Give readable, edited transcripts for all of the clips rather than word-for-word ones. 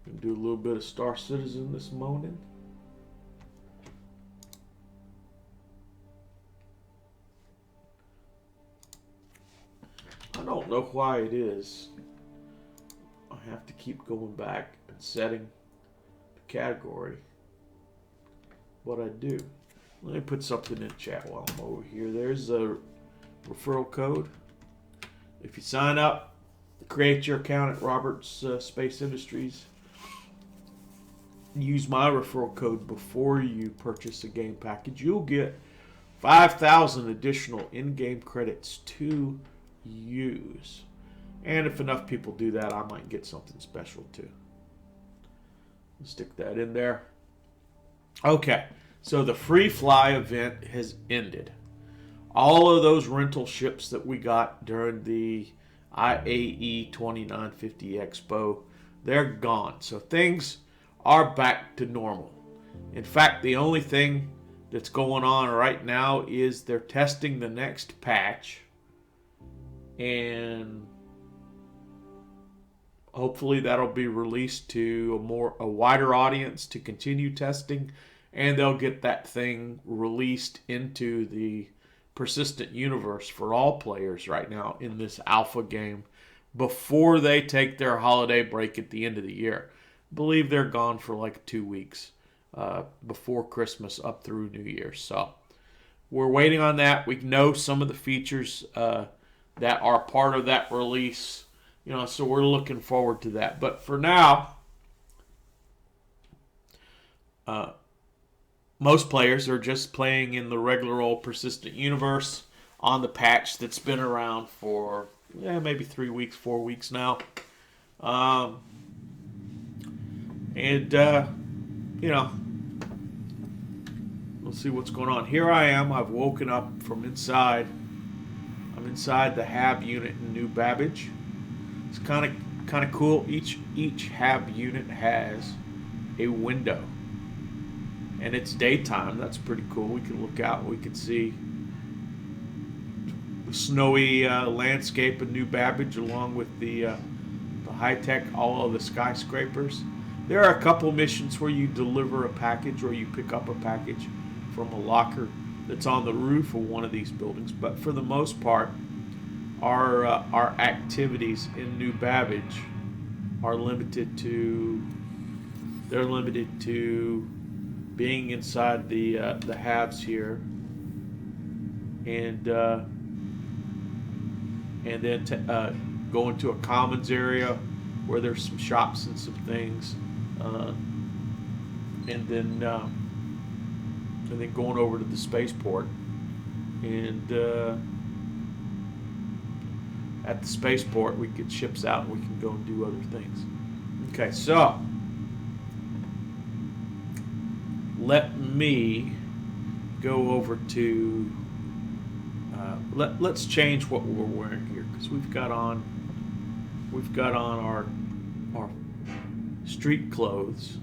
Gonna do a little bit of Star Citizen this morning. I don't know why it is. I have to keep going back and setting the category. But I do. Let me put something in chat while I'm over here. There's a referral code. If you sign up, create your account at Roberts Space Industries, use my referral code before you purchase a game package, you'll get 5,000 additional in-game credits to use. And if enough people do that, I might get something special too. Stick that in there. Okay, so the free fly event has ended. All of those rental ships that we got during the IAE 2950 Expo, they're gone. So things are back to normal. In fact, the only thing that's going on right now is they're testing the next patch, and hopefully that'll be released to a wider audience to continue testing, and they'll get that thing released into the persistent universe for all players right now in this alpha game before they take their holiday break at the end of the year. I believe they're gone for like 2 weeks before Christmas up through New Year's. So we're waiting on that. We know some of the features that are part of that release, so we're looking forward to that. But for now, most players are just playing in the regular old persistent universe on the patch that's been around for maybe 3 weeks, 4 weeks now. We'll see what's going on. Here I am. I've woken up from inside. I'm inside the HAB unit in New Babbage. It's kind of cool. Each HAB unit has a window, and it's daytime. That's pretty cool. We can look out and we can see the snowy landscape of New Babbage, along with the high-tech, all of the skyscrapers. There are a couple missions where you deliver a package or you pick up a package from a locker that's on the roof of one of these buildings. But for the most part, our activities in New Babbage are limited to being inside the HABs here, and then going to a commons area where there's some shops and some things, and then going over to the spaceport, and at the spaceport we get ships out and we can go and do other things. Okay, so let me go over to let's change what we're wearing here, because we've got on our street clothes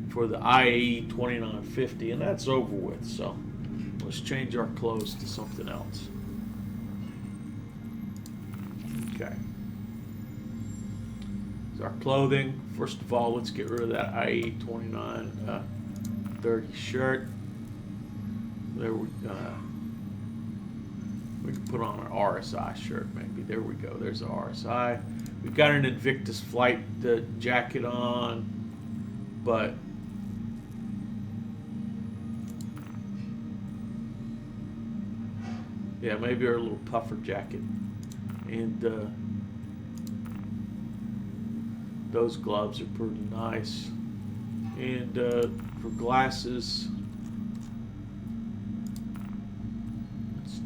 for the IAE 2950, and that's over with. So let's change our clothes to something else. Okay. So our clothing, first of all, let's get rid of that IAE 2930 shirt. There we can put on an RSI shirt maybe. There we go. There's an RSI. We've got an Invictus flight jacket on, but maybe our little puffer jacket, and those gloves are pretty nice. And for glasses, let's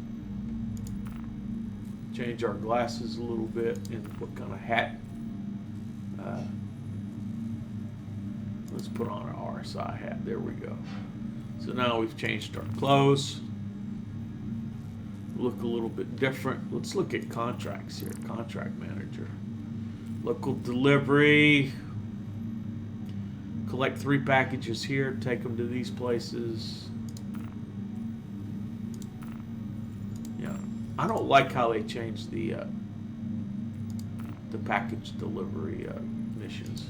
change our glasses a little bit. And what kind of hat? Let's put on an RSI hat. There we go. So now we've changed our clothes. Look a little bit different. Let's look at contracts here. Contract manager. Local delivery. Collect 3 packages here. Take them to these places. Yeah. I don't like how they changed the package delivery missions.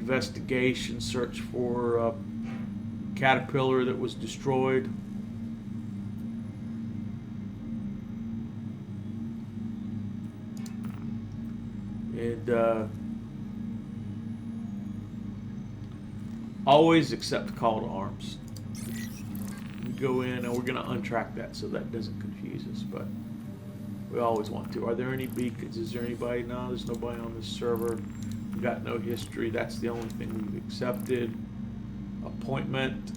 investigation, search for a caterpillar that was destroyed. And always accept call to arms. We go in and we're going to untrack that so that doesn't confuse us, but we always want to. Are there any beacons? Is there anybody? No, there's nobody on this server. We got no history. That's the only thing we've accepted. Appointment.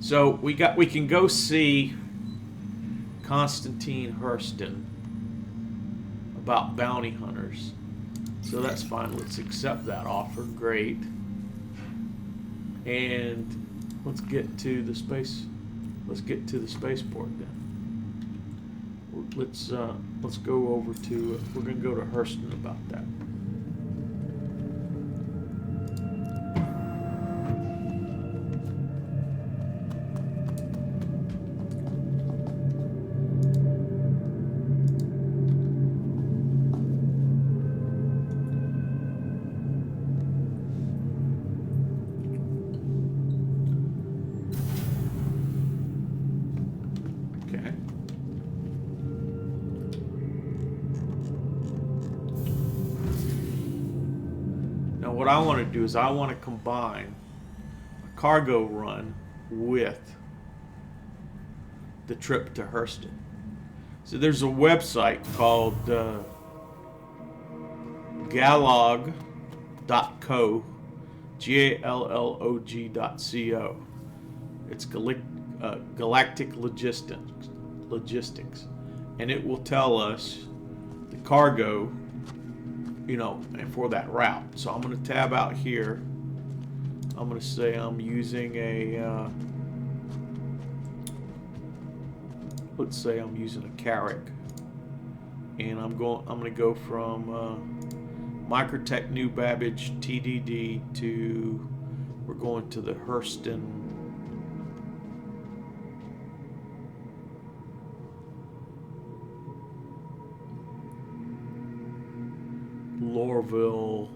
So we can go see Constantine Hurston about bounty hunters. So that's fine. Let's accept that offer. Great. And let's get to the space. Let's get to the spaceport then. Let's go over to. We're gonna go to Hurston about that. What I want to do is I want to combine a cargo run with the trip to Hurston. So there's a website called Gallog.co, GALLOG.co. It's Galactic Logistics, and it will tell us the cargo, and for that route. So I'm going to tab out here. I'm going to say I'm using let's say I'm using a Carrack, and I'm going to go from Microtech New Babbage TDD to, we're going to the Hurston Lorville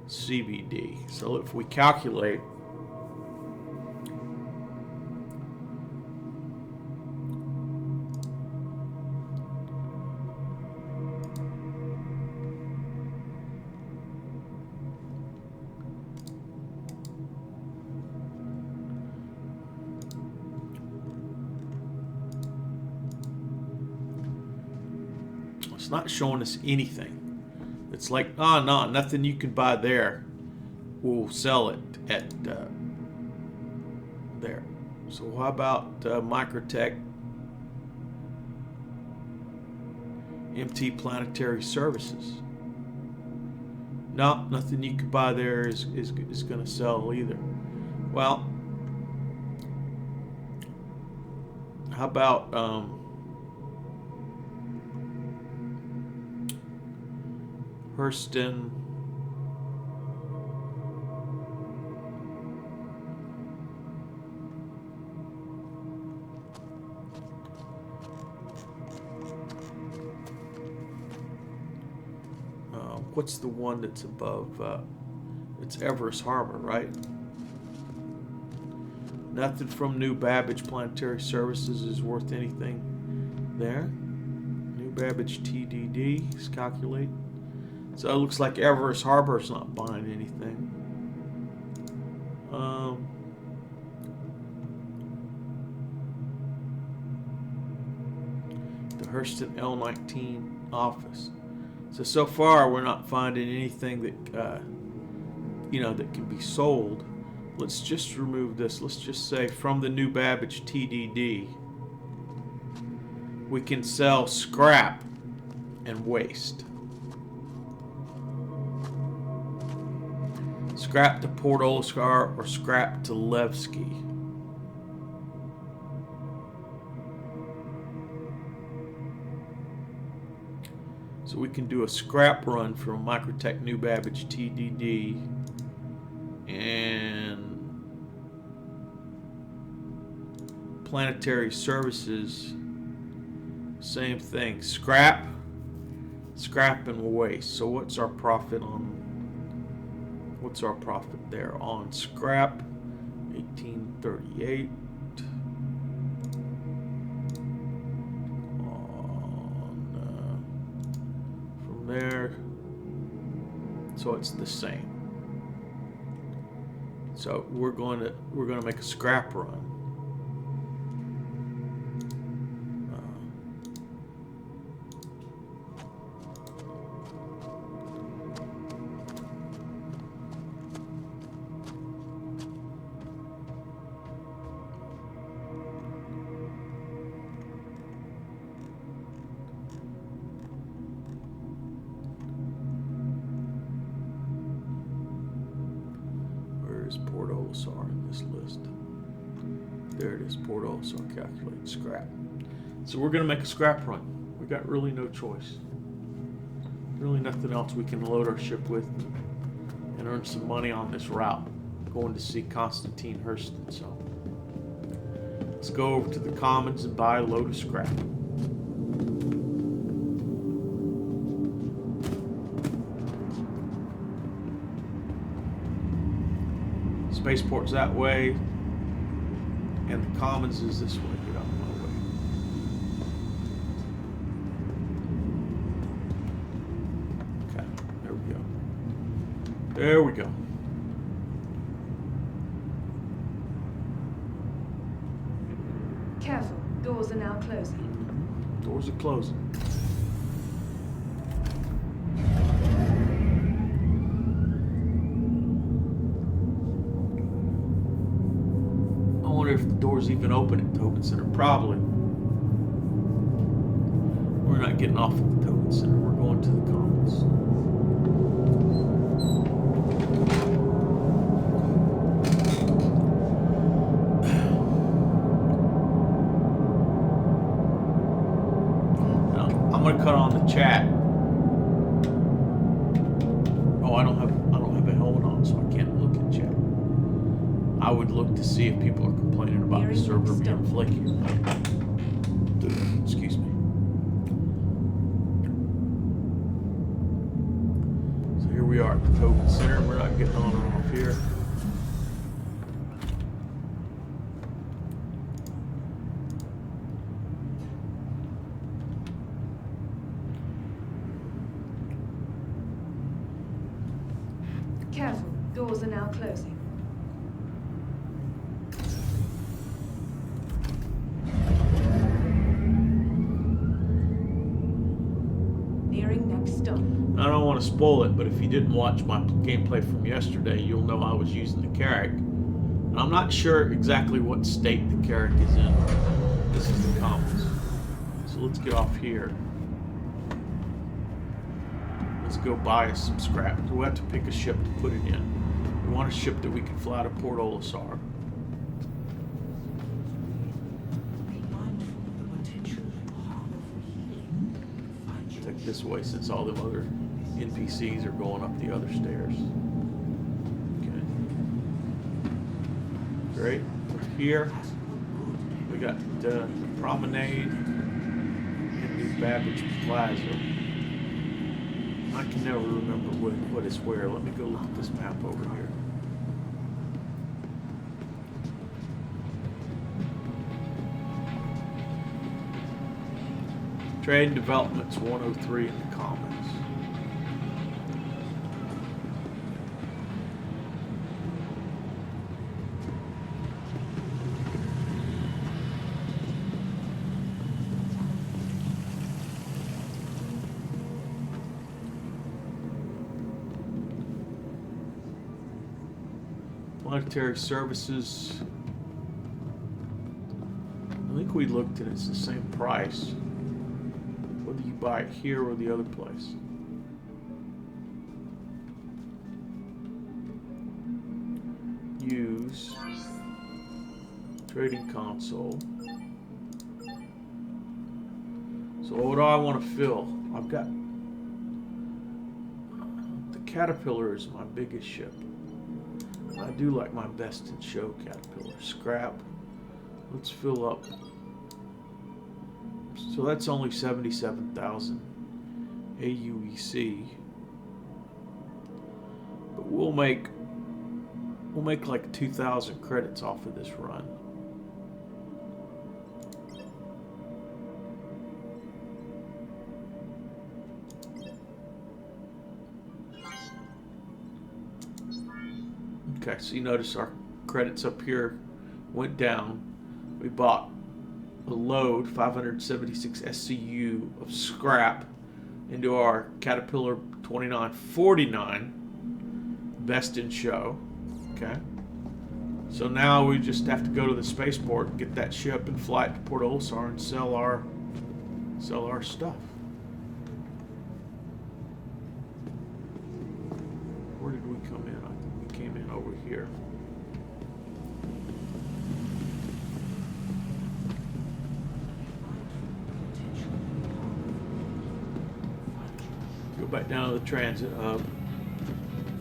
CBD. So if we calculate, it's not showing us anything. It's like, no, nothing you can buy there will sell it at there. So how about Microtech MT Planetary Services? No, nothing you can buy there is going to sell either. Well, how about Hurston what's the one that's above? It's Everest Harbor, right? Nothing from New Babbage Planetary Services is worth anything there. New Babbage TDD is calculate. So it looks like Everest Harbor is not buying anything. The Hurston L19 office. So far we're not finding anything that that can be sold. Let's just remove this. Let's just say from the New Babbage TDD, we can sell scrap and waste. Scrap to Port Olisar or scrap to Levski. So we can do a scrap run from Microtech New Babbage TDD and Planetary Services. Same thing. Scrap Scrap and waste. So what's our profit there on scrap? 1838. From there, so it's the same. So we're going to make a scrap run. Port Olisar in this list. There it is, Port Olisar calculated scrap. So we're going to make a scrap run. We got really no choice. Really nothing else we can load our ship with and earn some money on this route. Going to see Constantine Hurston. So let's go over to the Commons and buy a load of scrap. Spaceport's that way, and the Commons is this way. Get out of my way. Okay, there we go. There we go. Careful, doors are now closing. Doors are closing. If the door's even open at Tobin Center. Probably. We're not getting off at the Tobin Center. We're going to the Commons. Now, I'm going to cut on the chat. Oh, I don't have a helmet on, so I can't look at chat. I would look to see if people are complaining about the server being flaky or not. Excuse me. So here we are at the Tobin Center. We're not getting on or off here. Careful, doors are now closing. I don't want to spoil it, but if you didn't watch my gameplay from yesterday, you'll know I was using the Carrack. And I'm not sure exactly what state the Carrack is in. This is the Commons. So let's get off here. Let's go buy us some scrap. We'll have to pick a ship to put it in. We want a ship that we can fly to Port Olisar. Take this way since all the other NPCs are going up the other stairs. Okay. Great. Here we got the Promenade and New Babbage Plaza. I can never remember what is where. Let me go look at this map over here. Trade and Development's 103 in the Commons. Monetary services. I think we looked and it's the same price, whether you buy it here or the other place. Use trading console. So what do I want to fill? I've got the Caterpillar is my biggest ship. I do like my best in show Caterpillar. Scrap. Let's fill up. So that's only 77,000. AUEC. But we'll make like 2,000 credits off of this run. Okay, so you notice our credits up here went down. We bought a load, 576 SCU of scrap into our Caterpillar 2949 best in show. Okay, so now we just have to go to the spaceport and get that ship and fly it to Port Olisar and sell our stuff. Where did we come in? I think we came in over here. Go back down to the transit hub.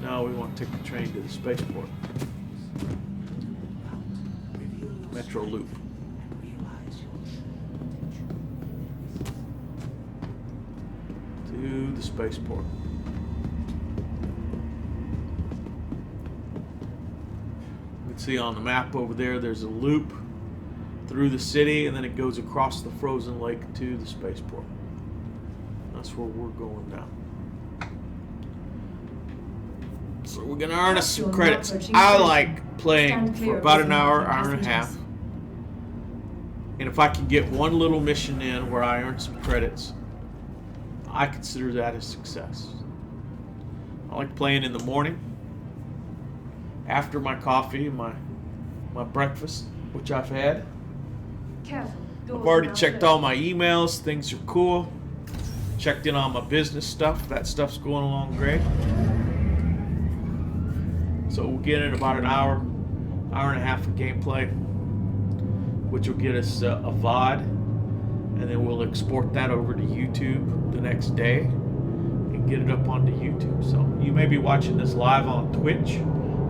Now we want to take the train to the spaceport. Metro Loop. To the spaceport. You can see on the map over there, there's a loop through the city, and then it goes across the frozen lake to the spaceport. That's where we're going now. So we're gonna earn us some credits. I like playing for about an hour, hour and a half. And if I can get one little mission in where I earn some credits, I consider that a success. I like playing in the morning, after my coffee, my breakfast, which I've had. Careful. I've already checked all my emails. Things are cool. Checked in on my business stuff. That stuff's going along great. So we'll get in about an hour and a half of gameplay, which will get us a VOD, and then we'll export that over to YouTube the next day and get it up onto YouTube. So you may be watching this live on Twitch.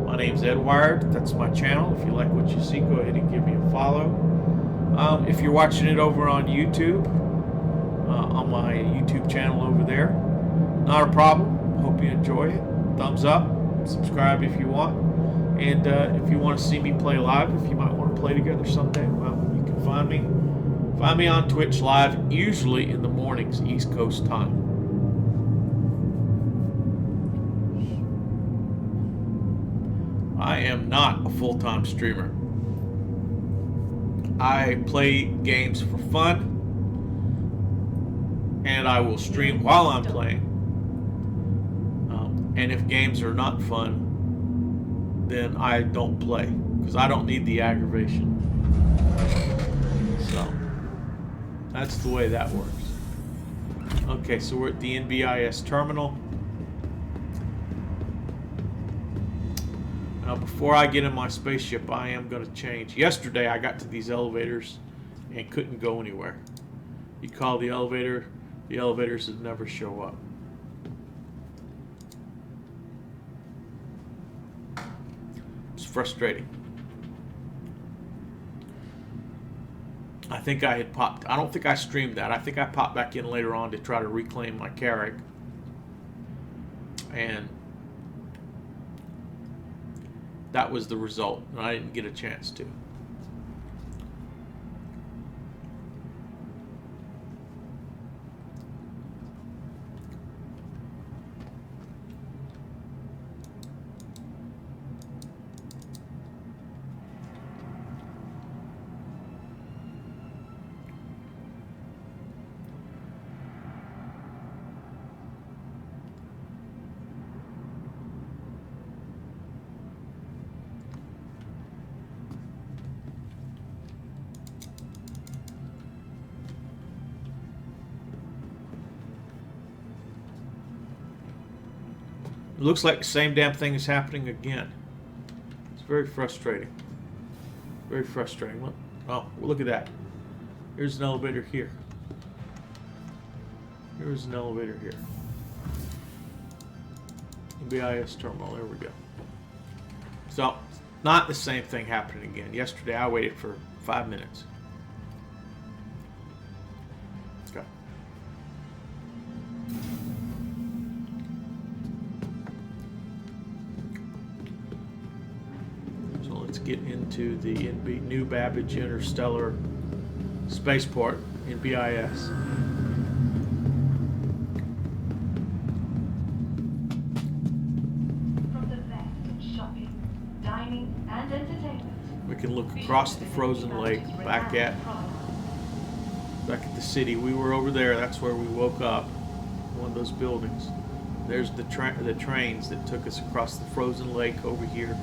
My name's Edward. That's my channel. If you like what you see, go ahead and give me a follow. If you're watching it over on YouTube, on my YouTube channel over there, not a problem. Hope you enjoy it. Thumbs up. Subscribe if you want. And if you want to see me play live, if you might want to play together someday, well, you can find me on Twitch live, usually in the mornings, East Coast time. I am not a full-time streamer. I play games for fun, and I will stream while I'm playing. And if games are not fun, then I don't play, because I don't need the aggravation. So that's the way that works. Okay, so we're at the NBIS terminal. Now, before I get in my spaceship, I am going to change. Yesterday, I got to these elevators and couldn't go anywhere. You call the elevator, the elevators would never show up. It's frustrating. I think I had popped. I don't think I streamed that. I think I popped back in later on to try to reclaim my Carrack. And that was the result. And I didn't get a chance to. It looks like the same damn thing is happening again. It's very frustrating. Very frustrating. Look. Oh, well, look at that. Here's an elevator here. Here's an elevator here. BIS terminal. There we go. So, not the same thing happening again. Yesterday, I waited for 5 minutes. Okay. let's get into the new Babbage Interstellar Spaceport in BIS. From the best in shopping, dining, and entertainment. We can look across the frozen lake back at the city. We were over there. That's where we woke up. One of those buildings. There's the trains that took us across the frozen lake over here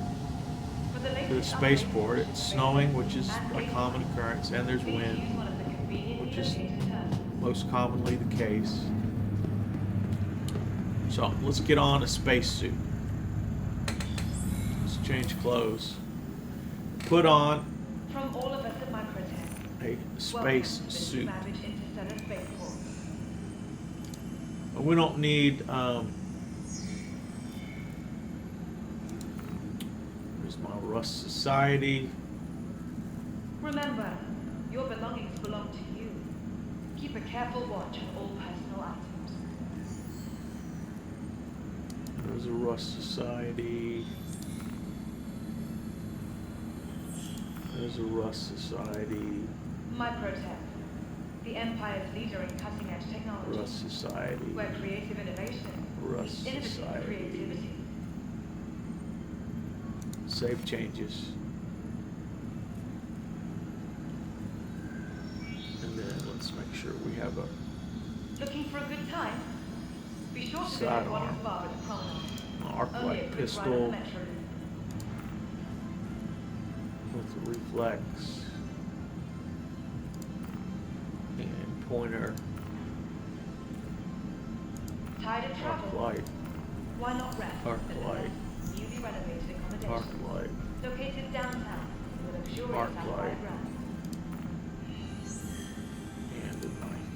to the spaceport. It's snowing, which is a common occurrence, and there's wind, which is most commonly the case. So let's get on a spacesuit. Let's change clothes. Put on From all of us at Microtech, a space suit. Babbage Interstellar Spaceport. We don't need there's my Rust Society. Remember, your belongings belong to you. Keep a careful watch on all personal items. There's a Rust Society. There's a Rust Society. Microtech, the Empire's leader in cutting-edge technology. Rust Society. Where creative innovation Rust meets innovative Society. creativity. Save changes. And then let's make sure we have a Looking for a good time? Be sure to visit Sidearm. one of Barber's promenades. arc Only a light quick ride on the pistol Metro Loop. with a reflex and pointer. Tired of Arc travel? light. Why not rest Arc at the light. newly renovated accommodation? Arc light. Located downtown with a luxurious Arc outside light. grounds. And a knife.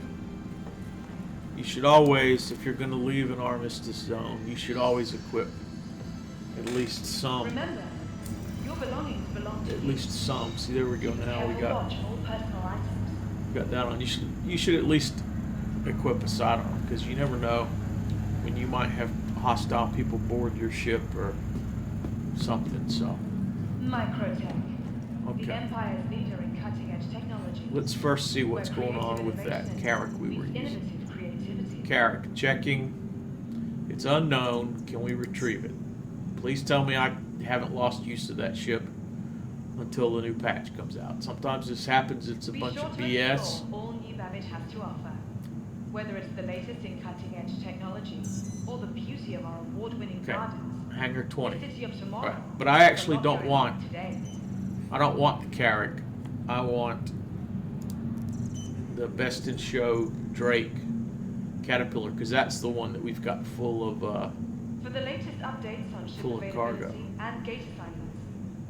You should always, if you're going to leave an armistice zone, you should always equip at least some. Remember, your belongings belong to At you. least some. See, there we go. Keep a Now we careful got watch on all personal items. that on. You should at least equip a sidearm, because you never know when you might have hostile people board your ship or something. So Microtech, the okay. Empire's leader in cutting-edge technology. Let's first see what's Where going on with that creative Carrick we were innovation meets using. innovative creativity. Carrick, checking. It's unknown. Can we retrieve it? Please tell me I haven't lost use of that ship until the new patch comes out. Sometimes this happens. It's a Be bunch sure of to BS. explore all new Babbage has to offer. Whether it's the latest in cutting-edge technology or the beauty of our award-winning Okay. gardens, Hangar the 20. city of tomorrow. Right. But I actually is a lot don't going on want. today. I don't want the Carrick. I want the best in show Drake Caterpillar, because that's the one that we've got full of. For the latest updates on ship Full of availability cargo. and gate assignments,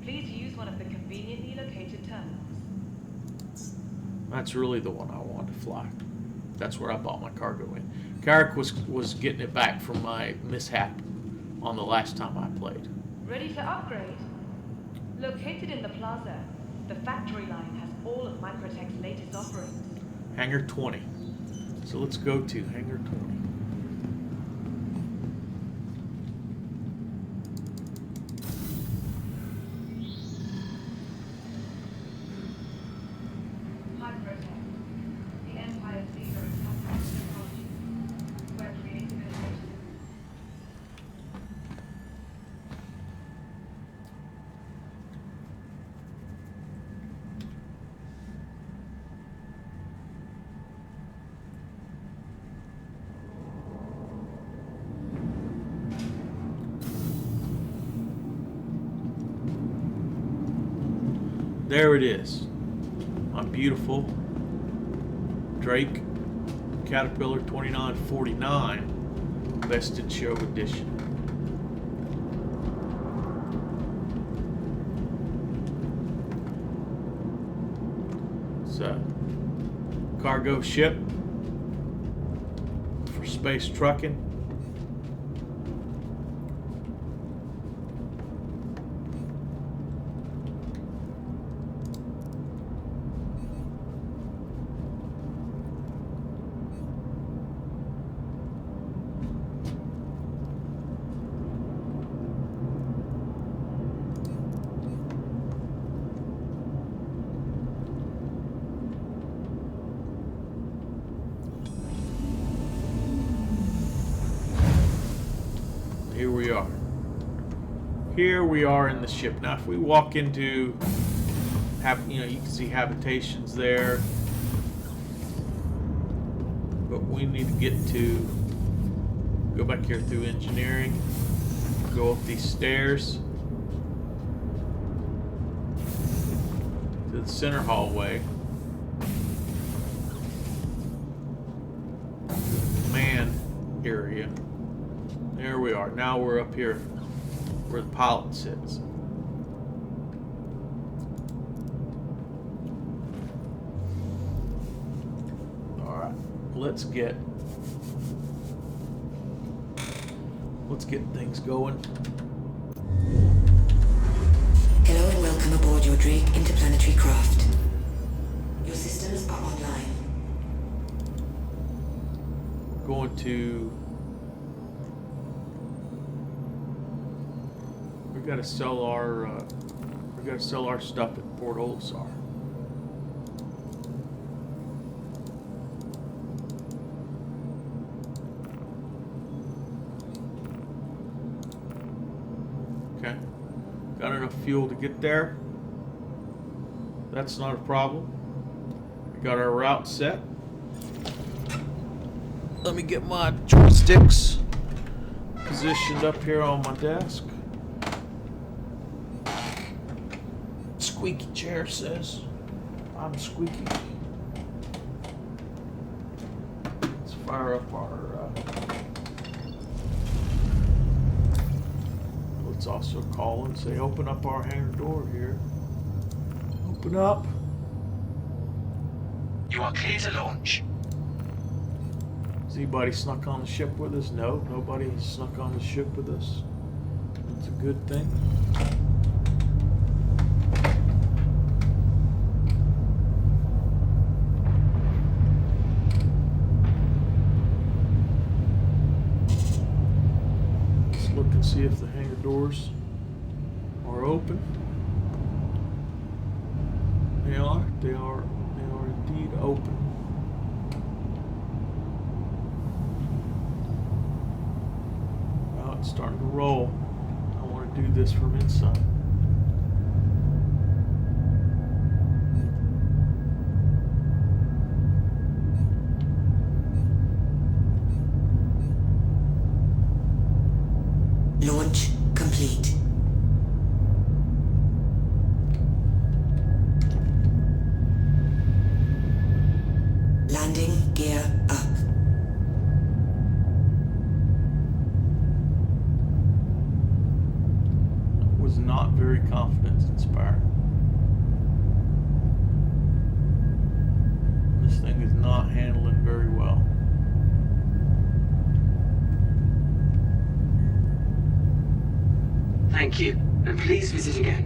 please use one of the conveniently located terminals. That's really the one I want to fly. That's where I bought my cargo in. Carrick was getting it back from my mishap on the last time I played. Ready to upgrade? Located in the plaza, the factory line has all of Microtech's latest offerings. Hangar 20. So let's go to Hangar 20. Microtech, the Empire's leader in cutting-edge technology, where creative innovation. There it is. My beautiful Drake Caterpillar 2949 Best in Show Edition. It's a cargo ship for space trucking. Here we are. Here we are in the ship. Now, if we walk into, you can see habitations there. But we need to go back here through engineering, go up these stairs to the center hallway. Man area. There we are. Now we're up here where the pilot sits. Alright, let's get things going. Hello and welcome aboard your Drake interplanetary craft. Your systems are online. Going to... We gotta sell our stuff at Port Olisar. Okay. Got enough fuel to get there. That's not a problem. We got our route set. Let me get my joysticks positioned up here on my desk. Squeaky chair says I'm squeaky. Let's fire up our let's also call and say open up our hangar door here. Open up. You are clear to launch. Has anybody snuck on the ship with us? No, nobody has snuck on the ship with us. That's a good thing. Let's look and see if the hangar doors are open. They are. They are indeed open. It's starting to roll. I want to do this from inside. Launch complete. Landing gear up. Not very confidence inspiring. This thing is not handling very well. Thank you, and please visit again.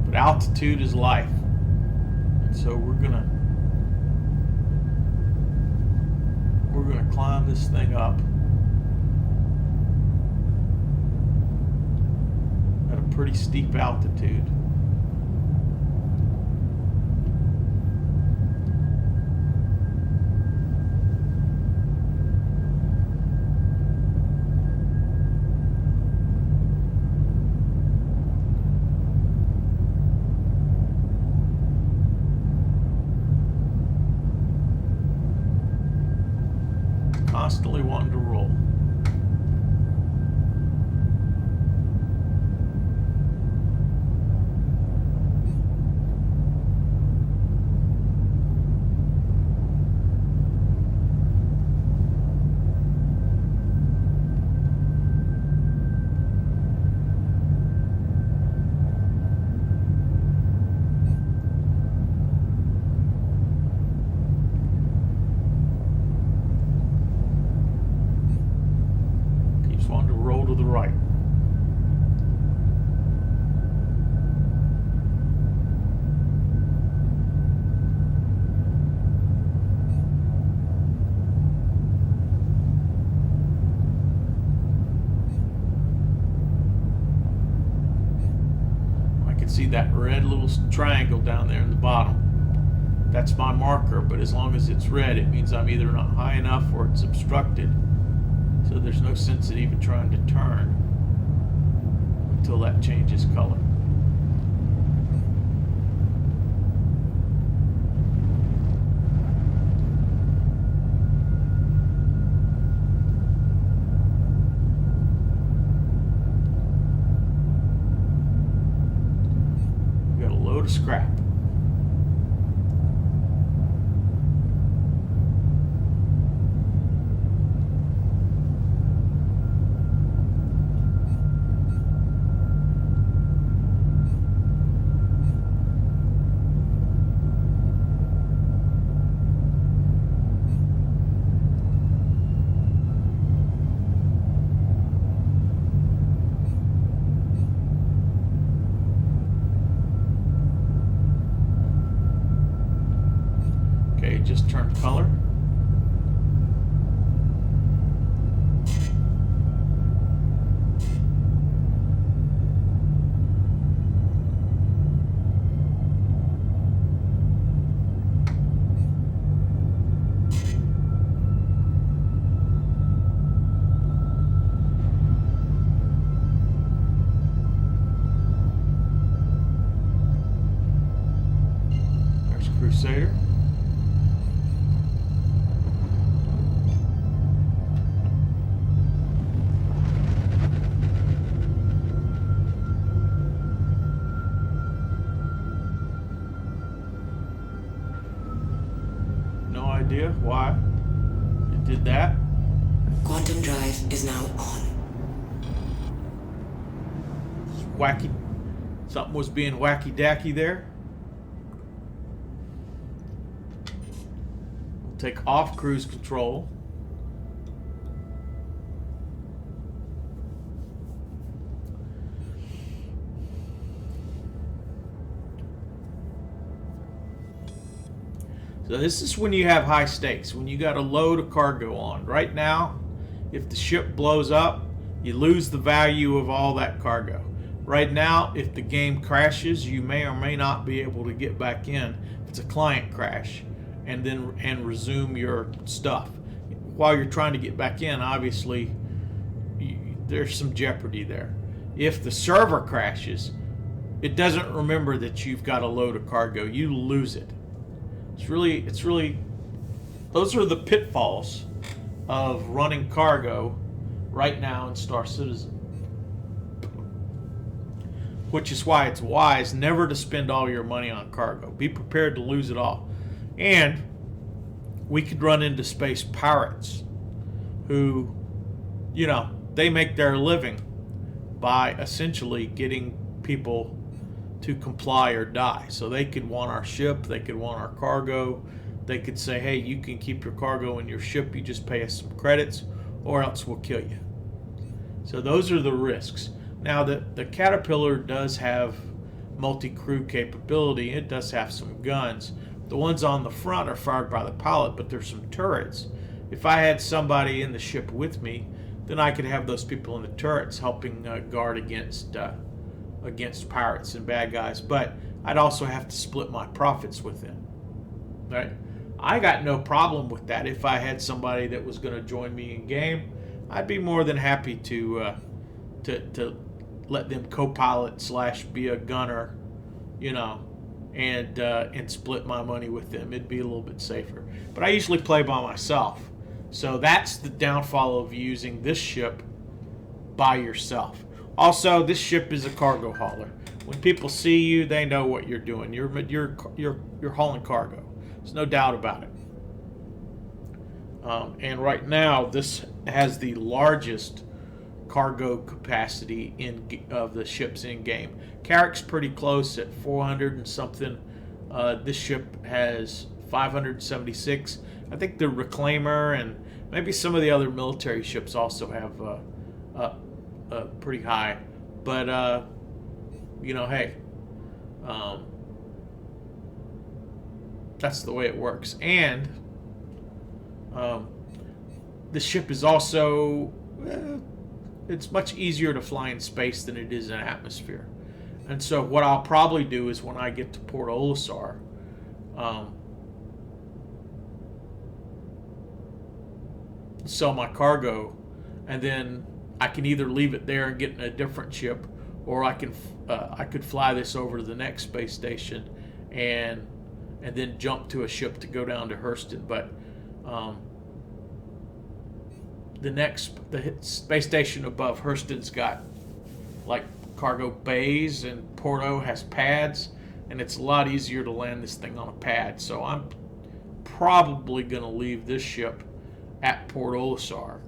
But altitude is life. And so we're gonna climb this thing up at a pretty steep altitude. Constantly wanting to roll. To the right. I can see that red little triangle down there in the bottom. That's my marker, but as long as it's red, it means I'm either not high enough or it's obstructed. So there's no sense in even trying to turn until that changes color. We got a load of scrap. Okay, just turned color. There's Crusader. No idea why it did that. Quantum drive is now on. It's wacky. Something was being wacky-dacky there. We'll take off cruise control. So this is when you have high stakes, when you got a load of cargo on. Right now, if the ship blows up, you lose the value of all that cargo. Right now, if the game crashes, you may or may not be able to get back in if it's a client crash and resume your stuff. While you're trying to get back in, obviously, there's some jeopardy there. If the server crashes, it doesn't remember that you've got a load of cargo. You lose it. It's really, those are the pitfalls of running cargo right now in Star Citizen. Which is why it's wise never to spend all your money on cargo. Be prepared to lose it all. And we could run into space pirates who, they make their living by essentially getting people to comply or die. So they could want our ship, they could want our cargo, they could say, hey, you can keep your cargo in your ship, you just pay us some credits, or else we'll kill you. So those are the risks. Now the Caterpillar does have multi-crew capability, it does have some guns. The ones on the front are fired by the pilot, but there's some turrets. If I had somebody in the ship with me, then I could have those people in the turrets helping guard against pirates and bad guys, but I'd also have to split my profits with them. Right? I got no problem with that. If I had somebody that was going to join me in game, I'd be more than happy to let them co-pilot / be a gunner, and split my money with them. It'd be a little bit safer. But I usually play by myself, so that's the downfall of using this ship by yourself. Also, this ship is a cargo hauler. When people see you, they know what you're doing. You're hauling cargo. There's no doubt about it. And right now, this has the largest cargo capacity of the ships in game. Carrick's pretty close at 400 and something. This ship has 576. I think the Reclaimer and maybe some of the other military ships also have pretty high, but hey, that's the way it works. And the ship is also it's much easier to fly in space than it is in atmosphere. And so what I'll probably do is when I get to Port Olisar, sell my cargo, and then I can either leave it there and get in a different ship, or I could fly this over to the next space station, and then jump to a ship to go down to Hurston. But the space station above Hurston's got like cargo bays, and Porto has pads, and it's a lot easier to land this thing on a pad. So I'm probably going to leave this ship at Port Olisar,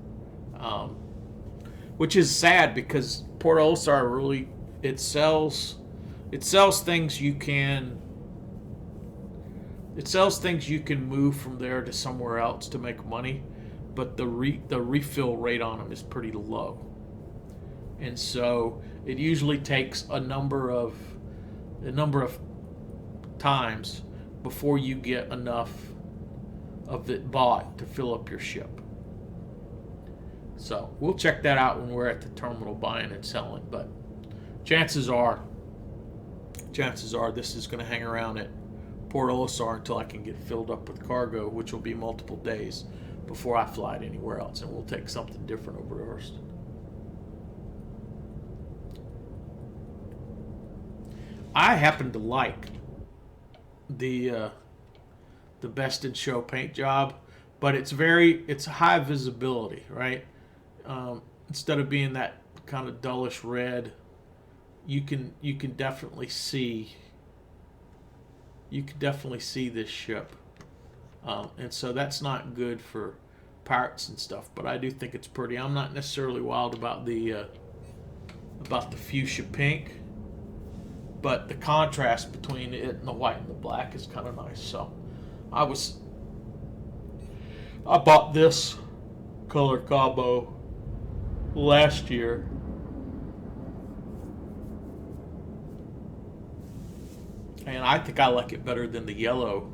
which is sad because Port Olisar really it sells things you can move from there to somewhere else to make money, but the refill rate on them is pretty low, and so it usually takes a number of times before you get enough of it bought to fill up your ship. So we'll check that out when we're at the terminal buying and selling, but chances are this is going to hang around at Port Olisar until I can get filled up with cargo, which will be multiple days before I fly it anywhere else, and we'll take something different over to Hurston. I happen to like the Best in Show paint job, but it's high visibility, right? Instead of being that kind of dullish red, you can definitely see this ship, and so that's not good for pirates and stuff. But I do think it's pretty. I'm not necessarily wild about the fuchsia pink, but the contrast between it and the white and the black is kind of nice. So I bought this color combo last year, and I think I like it better than the yellow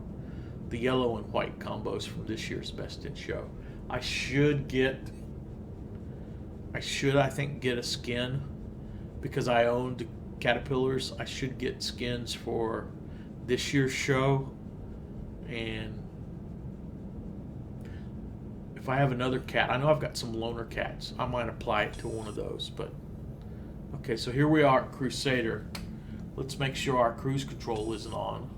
and white combos from this year's Best in Show. I should I think get a skin because I owned Caterpillars. I should get skins for this year's show, and if I have another cat, I know I've got some loner cats, I might apply it to one of those. But okay, so here we are at Crusader. Let's make sure our cruise control isn't on.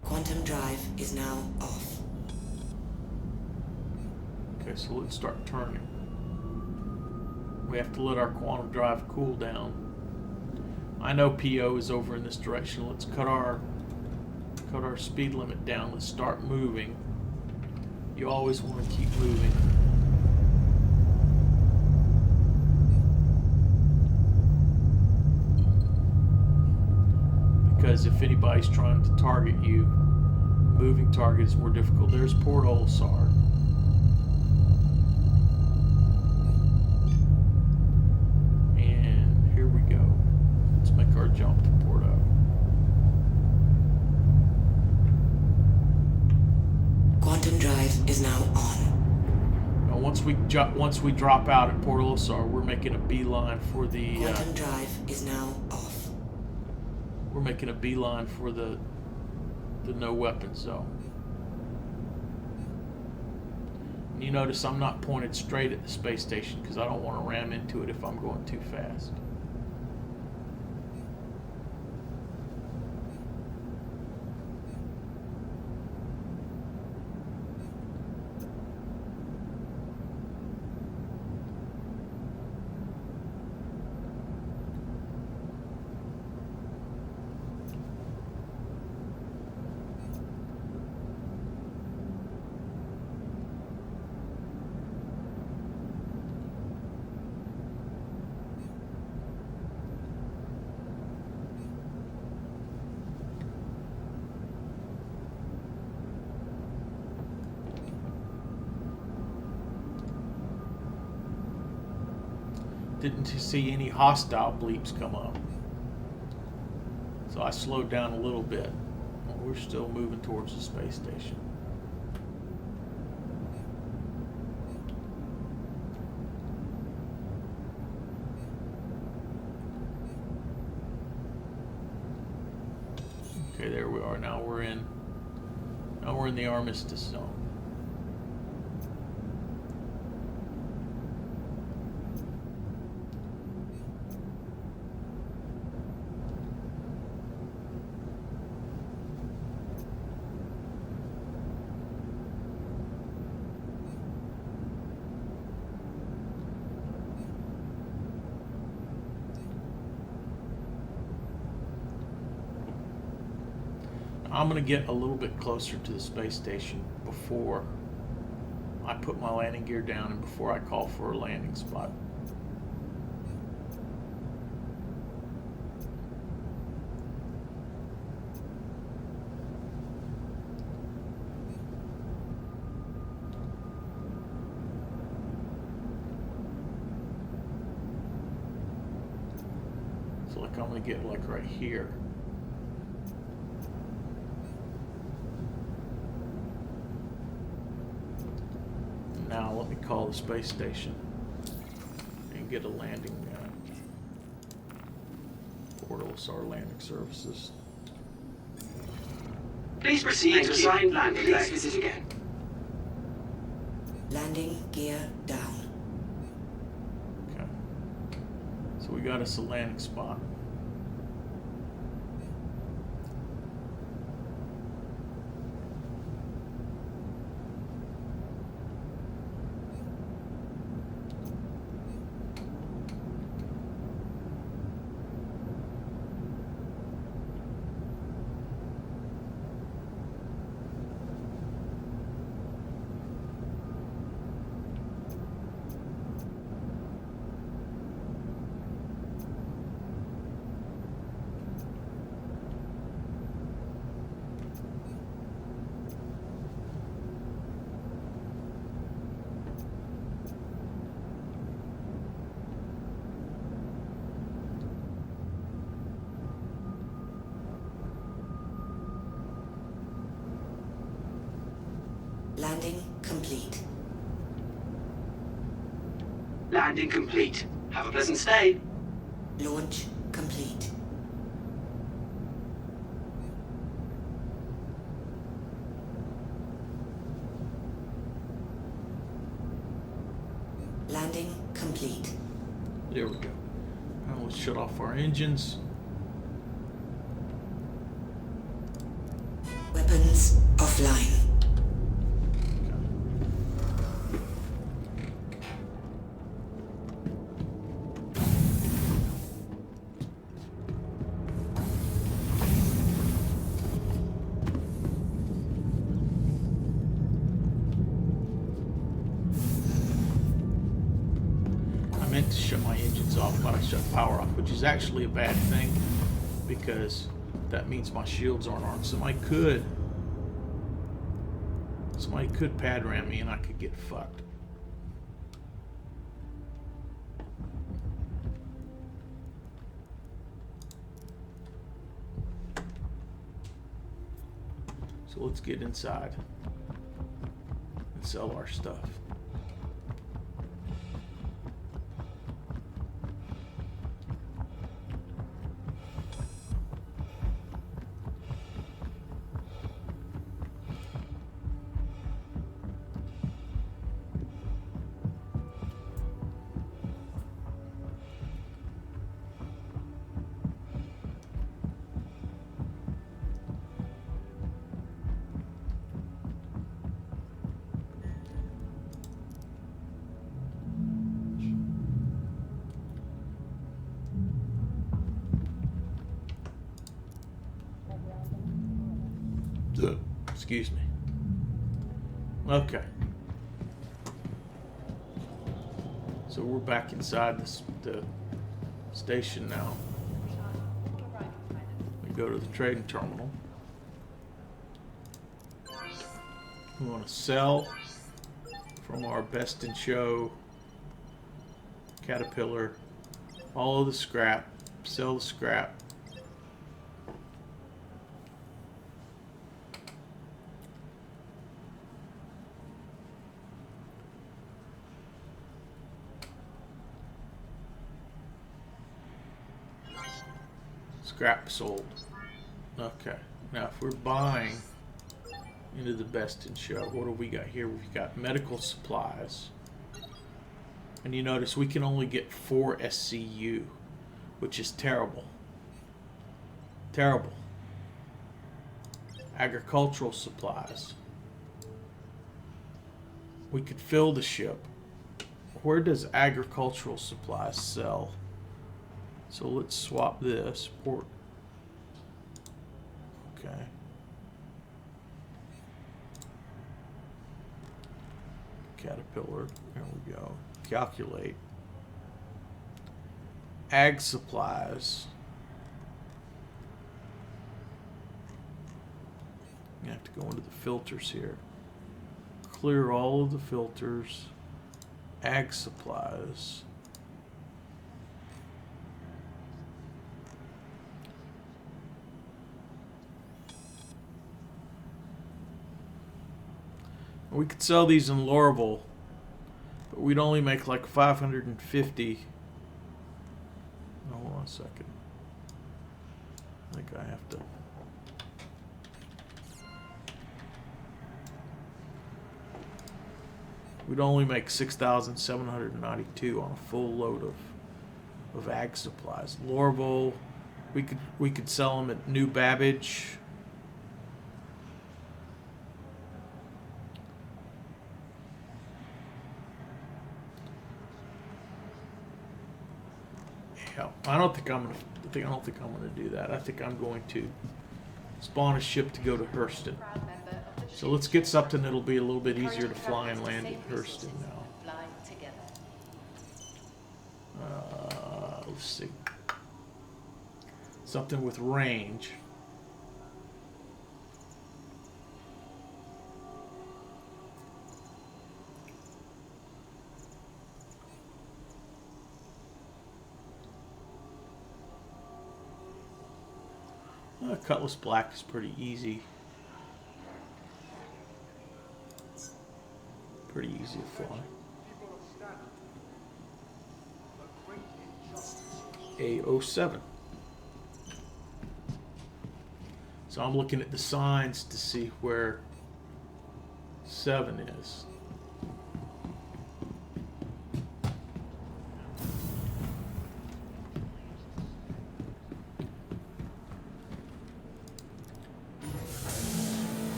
Quantum drive is now off. Okay, so let's start turning. We have to let our quantum drive cool down. I know PO is over in this direction. Let's cut our speed limit down. Let's start moving. You always want to keep moving. Because if anybody's trying to target you, moving target is more difficult. There's Port Olisar. And here we go. Let's make our jump to Porto. Quantum drive is now on. Now once we drop out at Port Olisar, we're making a beeline for the Quantum drive is now off. We're making a beeline for the no weapon zone. And you notice I'm not pointed straight at the space station because I don't want to ram into it if I'm going too fast. Didn't see any hostile bleeps come up, so I slowed down a little bit. We're still moving towards the space station. Okay, there we are. Now we're in the Armistice zone. I'm going to get a little bit closer to the space station before I put my landing gear down and before I call for a landing spot. So like I'm going to get like right here. Now let me call the space station and get a landing. Port Olisar landing services. Please proceed to assigned landing. Please visit again. Landing gear down. Okay. So we got us a landing spot. Landing complete. Landing complete. Have a pleasant stay. Launch complete. Landing complete. There we go. Now let's shut off our engines. Weapons offline. I meant to shut my engines off, but I shut power off, which is actually a bad thing because that means my shields aren't armed. Somebody could pad ram me and I could get fucked. So let's get inside and sell our stuff. Excuse me. Okay. So we're back inside the station now. We go to the trading terminal. We want to sell from our best in show Caterpillar all of the scrap. Sell the scrap. Scrap sold. Okay. Now if we're buying into the best in show, what do we got here? We've got medical supplies. And you notice we can only get 4 SCU, which is terrible. Terrible. Agricultural supplies. We could fill the ship. Where does agricultural supplies sell? So let's swap this. Port. Okay. Caterpillar. There we go. Calculate. Ag supplies. You have to go into the filters here. Clear all of the filters. Ag supplies. We could sell these in Lorville, but we'd only make like 550. Hold on a second. I think I have to. We'd only make 6,792 on a full load of ag supplies. Lorville, we could sell them at New Babbage. I don't think I'm gonna do that. I think I'm going to spawn a ship to go to Hurston. So let's get something that'll be a little bit easier to fly and land in Hurston now. Let's see. Something with range. Cutlass Black is pretty easy. Pretty easy to fly. A07. So I'm looking at the signs to see where 7 is.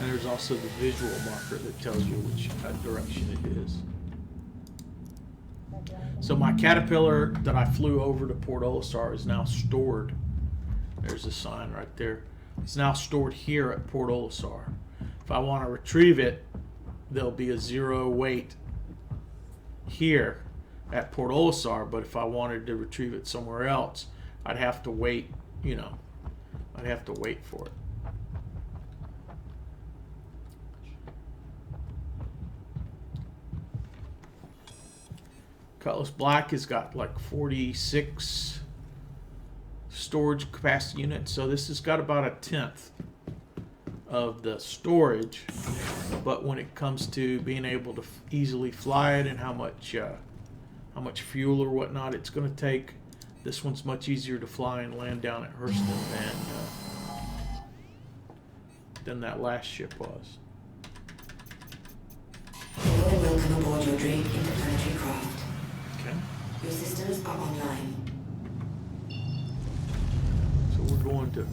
There's also the visual marker that tells you which direction it is. So my Caterpillar that I flew over to Port Olisar is now stored. There's a sign right there. It's now stored here at Port Olisar. If I want to retrieve it, there'll be a 0 weight here at Port Olisar, but if I wanted to retrieve it somewhere else, I'd have to wait, I'd have to wait for it. Cutlass Black has got like 46 storage capacity units, so this has got about 1/10 of the storage. But when it comes to being able to easily fly it and how much fuel or whatnot it's going to take, this one's much easier to fly and land down at Hurston than that last ship was. Hello, welcome aboard your Drake interplanetary craft. Okay. Your systems are online. So we're going to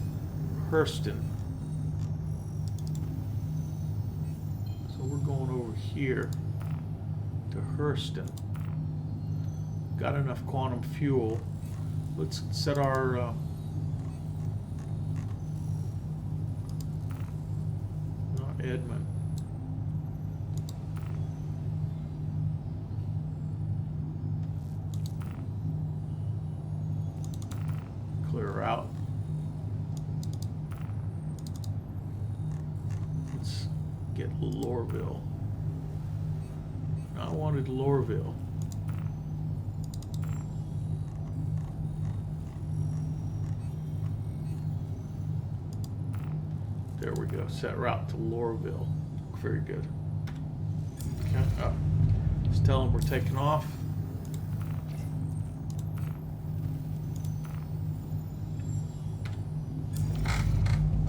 Hurston. So we're going over here to Hurston. Got enough quantum fuel. Let's set our not Edmund. Clear out. Let's get Lorville. I wanted Lorville. There we go. Set route to Lorville. Very good. Okay. Oh. Just tell them we're taking off.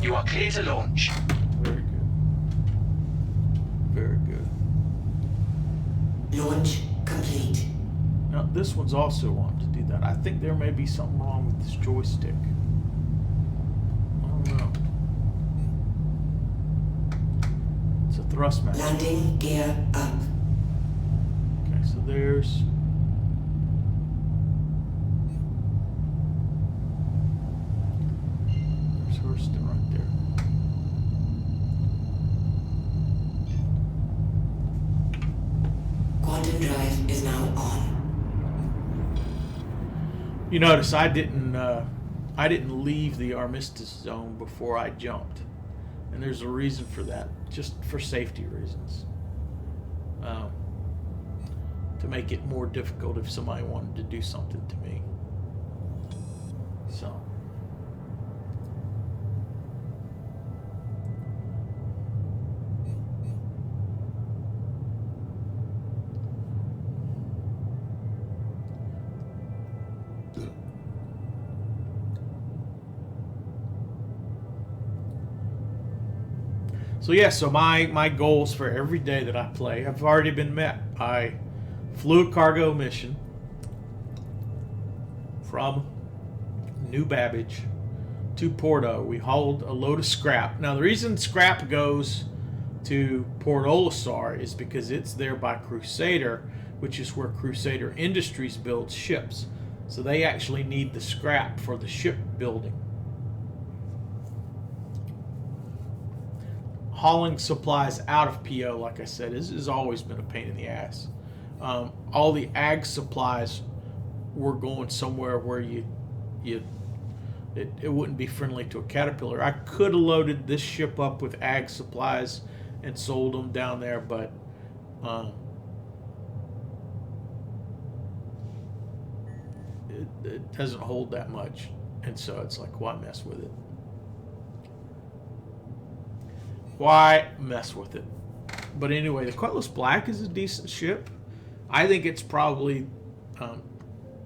You are clear to launch. Very good. Very good. Launch complete. Now this one's also wanting to do that. I think there may be something wrong with this joystick. I don't know. It's a thrust match. Landing gear up. Okay, so there's Hurston right there. You notice I didn't leave the armistice zone before I jumped, and there's a reason for that, just for safety reasons, to make it more difficult if somebody wanted to do something to me. So. So yeah, so my goals for every day that I play have already been met. I flew a cargo mission from New Babbage to Porto. We hauled a load of scrap. Now the reason scrap goes to Port Olisar is because it's there by Crusader, which is where Crusader Industries builds ships. So they actually need the scrap for the ship building. Hauling supplies out of PO, like I said, has always been a pain in the ass. All the ag supplies were going somewhere where it wouldn't be friendly to a Caterpillar. I could have loaded this ship up with ag supplies and sold them down there, but it doesn't hold that much, and so it's like, why mess with it? Why mess with it? But anyway, the Cutlass Black is a decent ship. I think it's probably,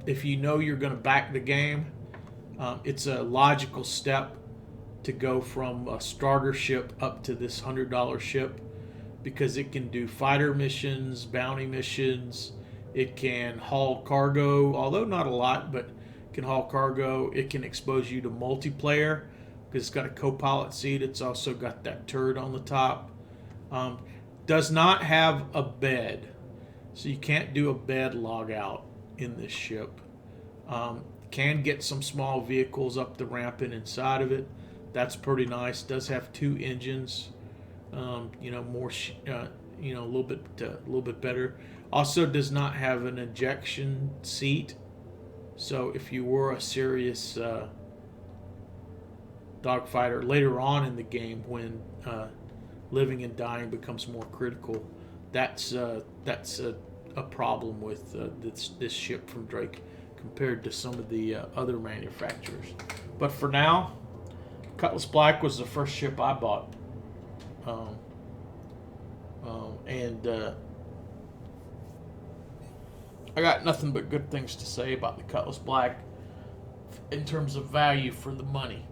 if you know you're going to back the game, it's a logical step to go from a starter ship up to this $100 ship, because it can do fighter missions, bounty missions. It can haul cargo, although not a lot, but it can haul cargo. It can expose you to multiplayer, because it's got a co-pilot seat. It's also got that turret on the top. Does not have a bed, so you can't do a bed log out in this ship. Can get some small vehicles up the ramp and inside of it. That's pretty nice. Does have 2 engines. More, a little bit better. Also does not have an ejection seat. So if you were a serious dogfighter later on in the game, when living and dying becomes more critical, that's a problem with this ship from Drake compared to some of the other manufacturers. But for now, Cutlass Black was the first ship I bought, and I got nothing but good things to say about the Cutlass Black in terms of value for the money.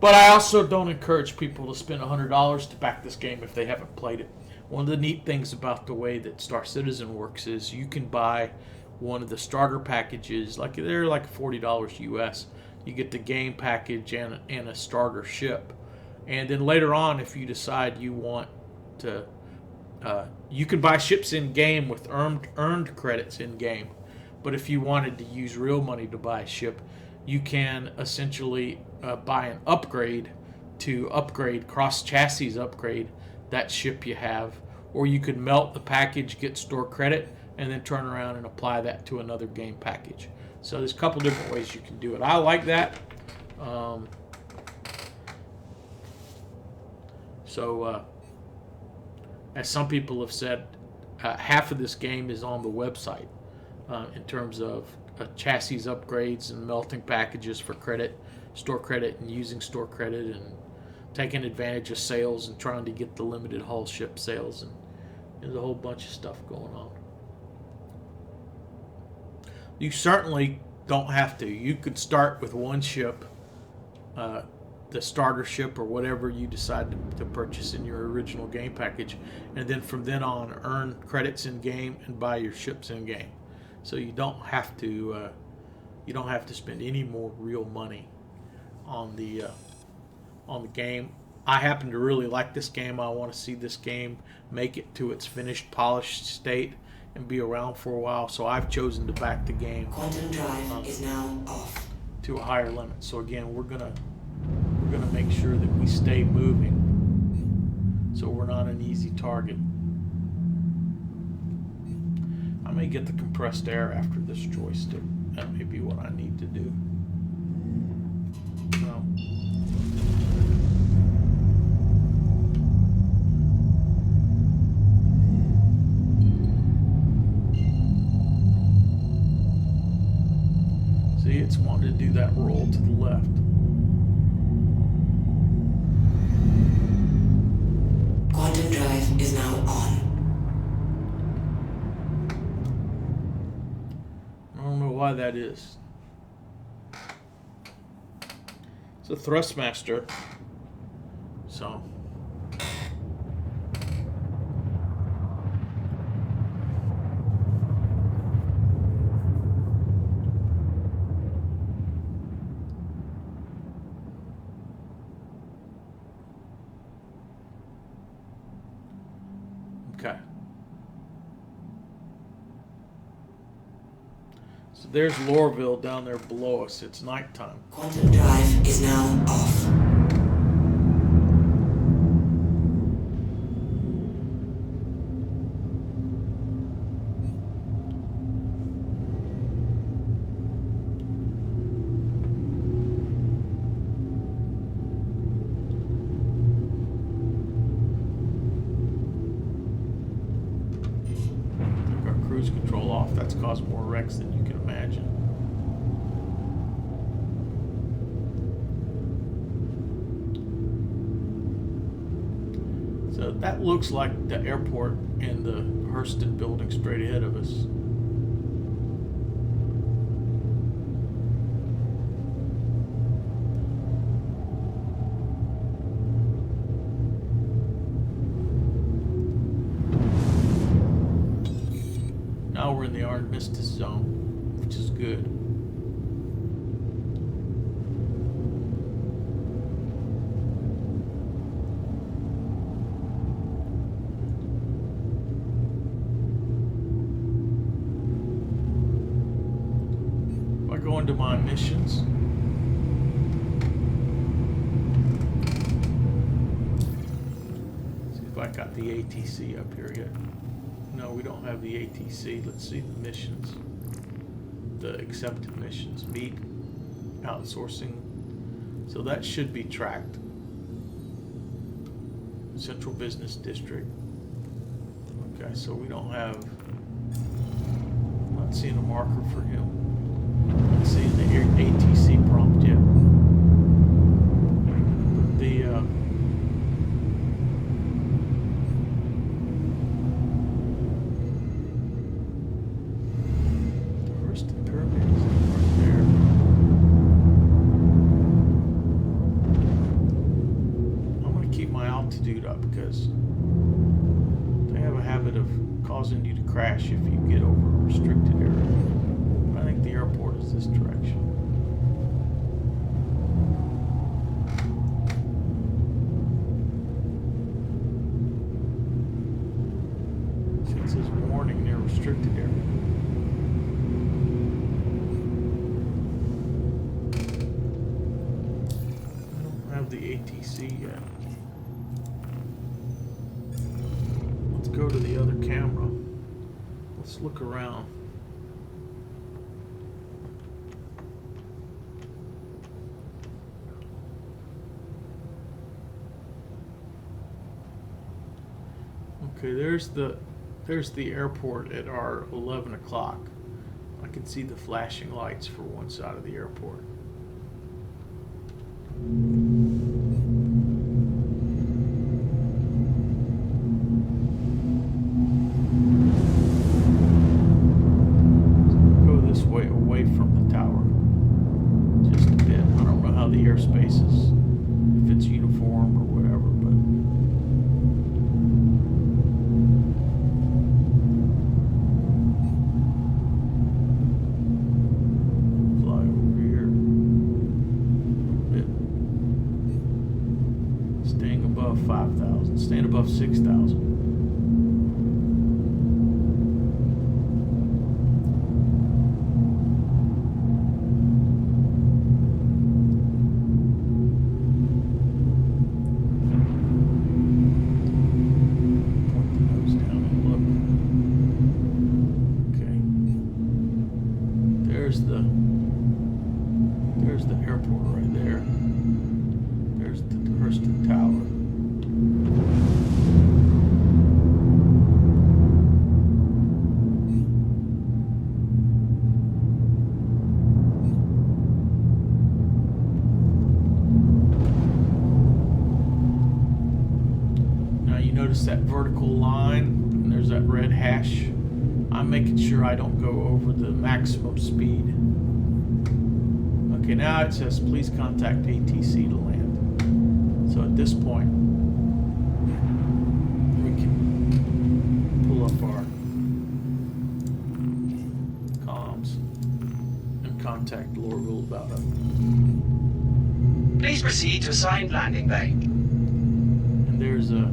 But I also don't encourage people to spend $100 to back this game if they haven't played it. One of the neat things about the way that Star Citizen works is you can buy one of the starter packages, like they're like $40 US. You get the game package and a starter ship. And then later on, if you decide you want to, you can buy ships in game with earned credits in game. But if you wanted to use real money to buy a ship, you can essentially buy an upgrade to upgrade, cross-chassis upgrade that ship you have. Or you could melt the package, get store credit, and then turn around and apply that to another game package. So there's a couple different ways you can do it. I like that. As some people have said, half of this game is on the website in terms of chassis upgrades and melting packages for credit, store credit, and using store credit, and taking advantage of sales and trying to get the limited hull ship sales, and there's a whole bunch of stuff going on. You certainly don't have to. You could start with one ship, the starter ship or whatever you decide to purchase in your original game package, and then from then on earn credits in game and buy your ships in game. So you don't have to spend any more real money on the game. I happen to really like this game. I want to see this game make it to its finished, polished state and be around for a while. So I've chosen to back the game Quantum drive is now off to a higher limit. So again, we're gonna make sure that we stay moving, so we're not an easy target. I may get the compressed air after this joystick That may be what I need to do. No. See, it's wanting to do that roll to the left. Quantum drive is now on. I don't know why that is. It's a Thrustmaster. So. Okay. So there's Lorville down there below us. It's nighttime. Quantum drive is now off. Took our cruise control off. That's caused more wrecks than you can imagine. So that looks like the airport and the Hurston building straight ahead of us. Now we're in the armistice zone, which is good. If I go into my missions, see if I got the ATC up here yet. No, we don't have the ATC. Let's see the missions. The accepted missions. Meet, outsourcing. So that should be tracked. Central Business District. Okay, so we don't have... I'm not seeing a marker for him. I'm not seeing the ATC prompt yet. The... altitude up because they have a habit of causing you to crash if you get over a restricted area. But I think the airport is this direction. See, it says warning near restricted area. I don't have the ATC yet. Go to the other camera. Let's look around. Okay, there's the airport at our 11 o'clock. I can see the flashing lights for one side of the airport. Airspace is, if it's uniform or whatever, but fly over here a bit. Staying above 5,000, staying above 6,000. The you notice that vertical line, and there's that red hash. I'm making sure I don't go over the maximum speed. Okay, now it says please contact ATC to land. So at this point, we can pull up our comms and contact Lorville about it. Please proceed to assigned landing bay. And there's a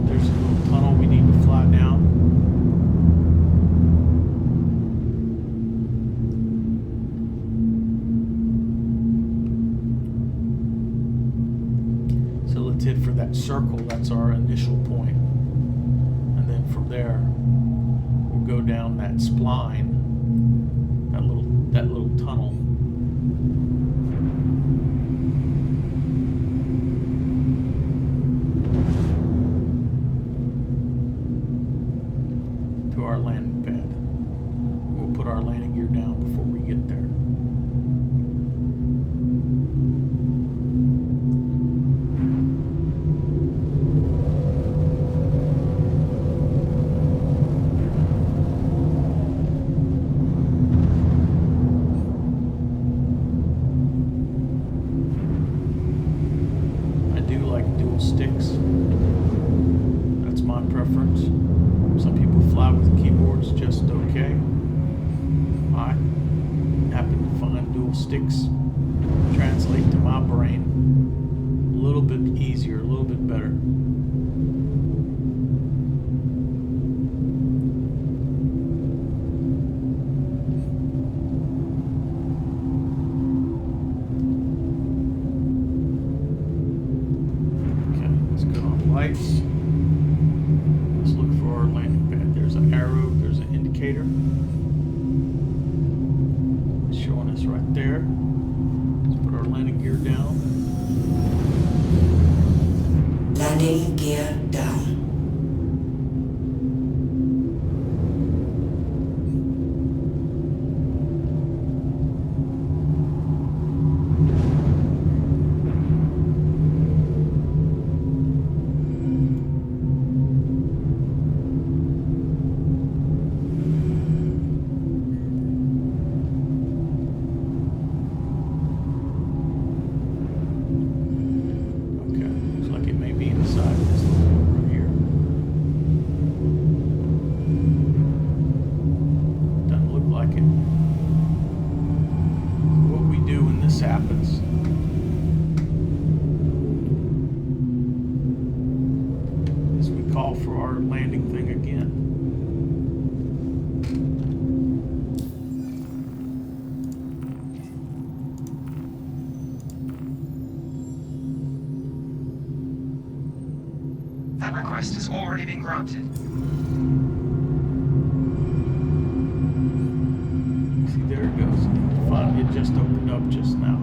little tunnel we need to fly down. So let's hit for that circle. That's our initial point. And then from there, we'll go down that spline, that little tunnel. To our landing pad. We'll put our landing gear down before we get there. I do like dual sticks. That's my preference. Some people fly with keyboards just okay. I happen to find dual sticks translate to my brain a little bit easier, a little bit better. Okay, let's go on lights. Let's look for our landing pad. There's an arrow, there's an indicator. It's showing us right there. Let's put our landing gear down. Landing gear down. Happens. As we call for our landing thing again. That request has already been granted. See, there it goes. Finally, it just opened up just now.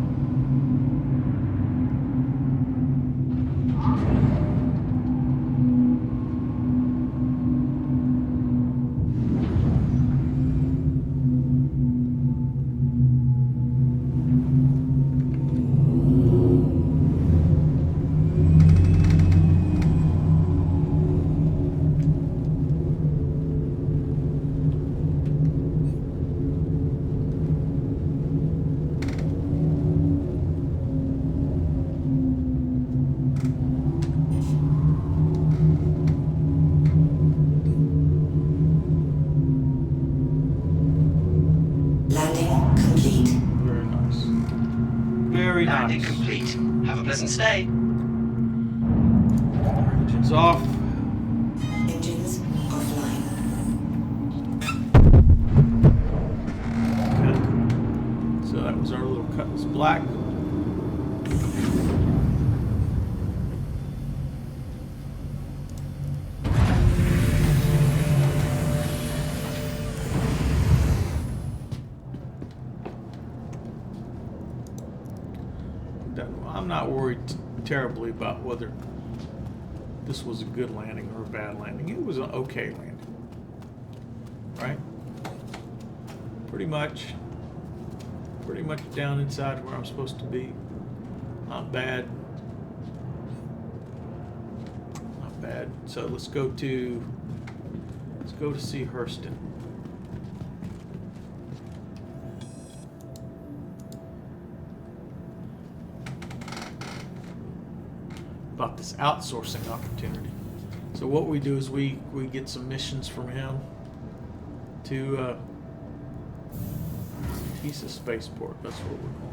Landing complete. Have a pleasant stay. Engines off. Engines offline. Okay. So that was our little Cutlass Black. I'm not worried terribly about whether this was a good landing or a bad landing. It was an okay landing, right? Pretty much down inside where I'm supposed to be. Not bad. ahead. So let's go to see Hurston. About this outsourcing opportunity. So what we do is we get some missions from him to Tisa Spaceport. That's what we're going.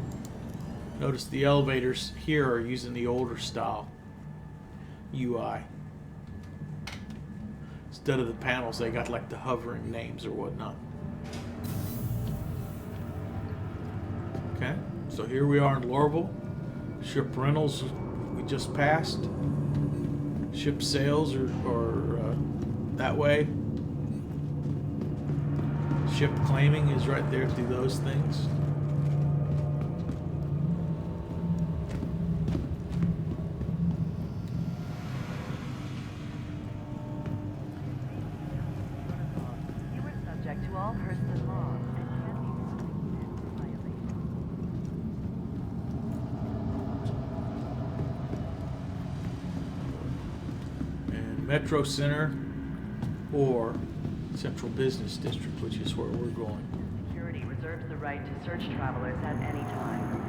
Notice the elevators here are using the older style UI. Instead of the panels, they got like the hovering names or whatnot. Okay, so here we are in Lorville. Ship rentals we just passed. Ship sales are that way. Ship claiming is right there through those things. You were subject to all Hurston laws and can be violated. And Metro Center or Central Business District, which is where we're going. Security reserves the right to search travelers at any time.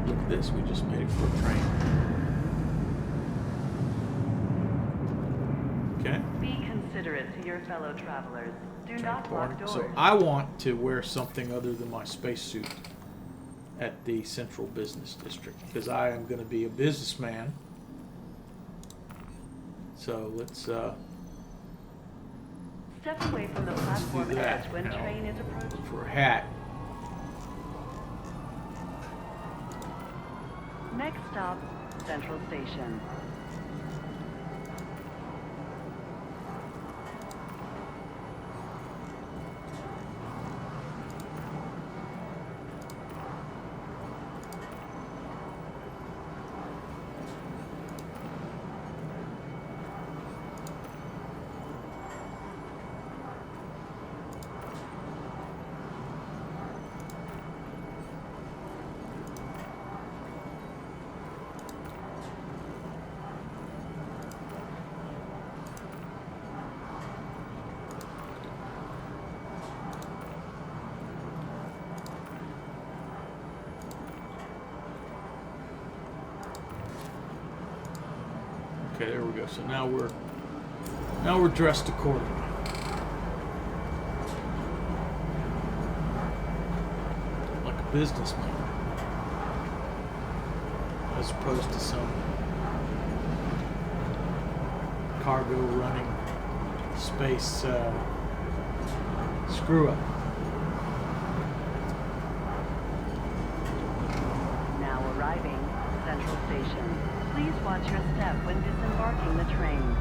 Look at this, we just made it for a train. Okay. Be considerate to your fellow travelers. Do not lock doors. So I want to wear something other than my spacesuit at the Central Business District because I am going to be a businessman. So let's step away from the platform that. edge when Now, train is approaching. for a hat. Next stop, Central Station. Okay, there we go. So now we're dressed accordingly. Like a businessman. As opposed to some cargo running space screw up. Now arriving, Central Station. Please watch your step when disembarking the train.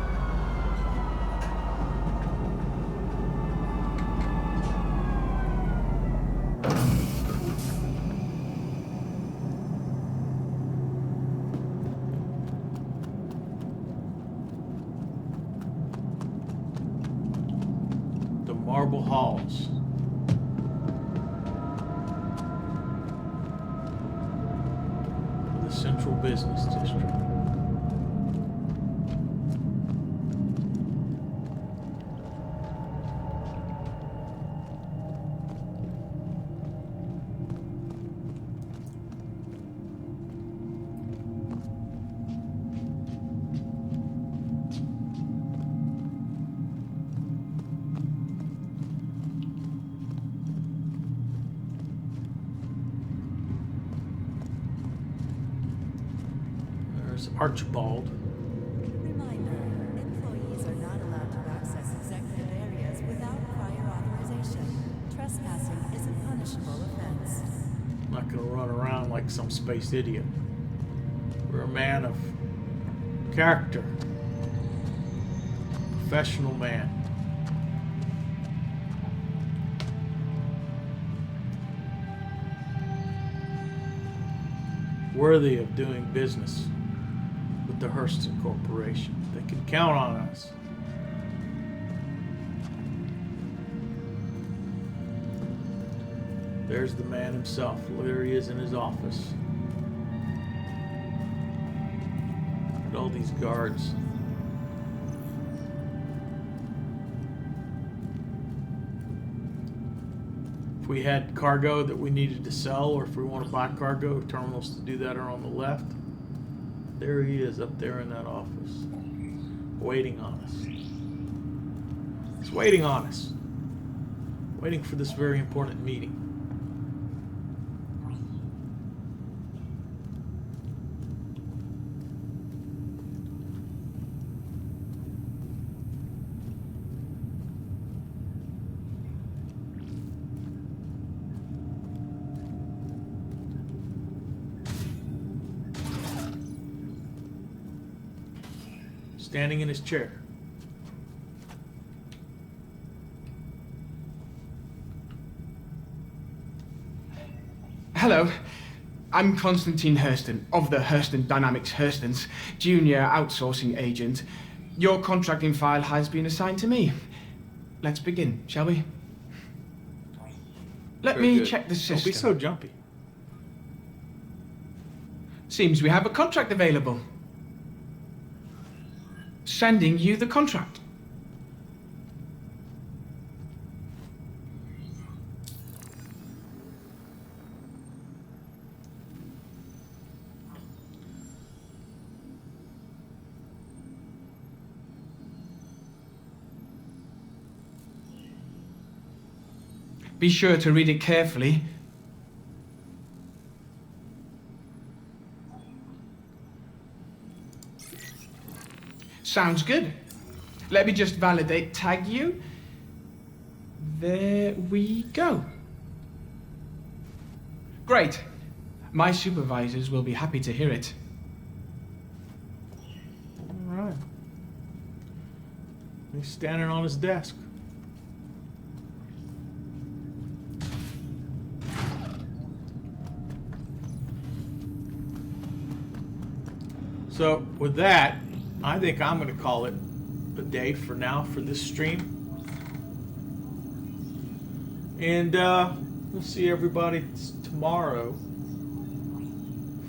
The marble halls. Of the Central Business District. Archibald. Reminder, employees are not allowed to access executive areas without prior authorization. Trespassing is a punishable offense. I'm not going to run around like some space idiot. We're a man of character. Professional man. Worthy of doing business with the Hurston Corporation. They can count on us. There's the man himself. There he is in his office. Look at all these guards. If we had cargo that we needed to sell, or if we want to buy cargo, terminals to do that are on the left. There he is up there in that office, waiting on us. He's waiting on us. Waiting for this very important meeting. Standing in his chair. Hello, I'm Constantine Hurston of the Hurston Dynamics Hurstons, junior outsourcing agent. Your contracting file has been assigned to me. Let's begin, shall we? Let Very me good. check the system. Don't be so jumpy. Seems we have a contract available. Sending you the contract. Be sure to read it carefully. Sounds good. Let me just validate, tag you. There we go. Great. My supervisors will be happy to hear it. All right. He's standing on his desk. So with that, I think I'm going to call it a day for now for this stream. And we'll see everybody tomorrow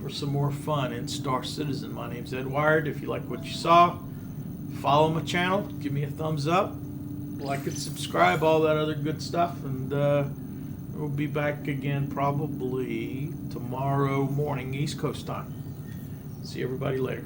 for some more fun in Star Citizen. My name's Ed Wired. If you like what you saw, follow my channel, give me a thumbs up, like and subscribe, all that other good stuff. And we'll be back again probably tomorrow morning, East Coast time. See everybody later.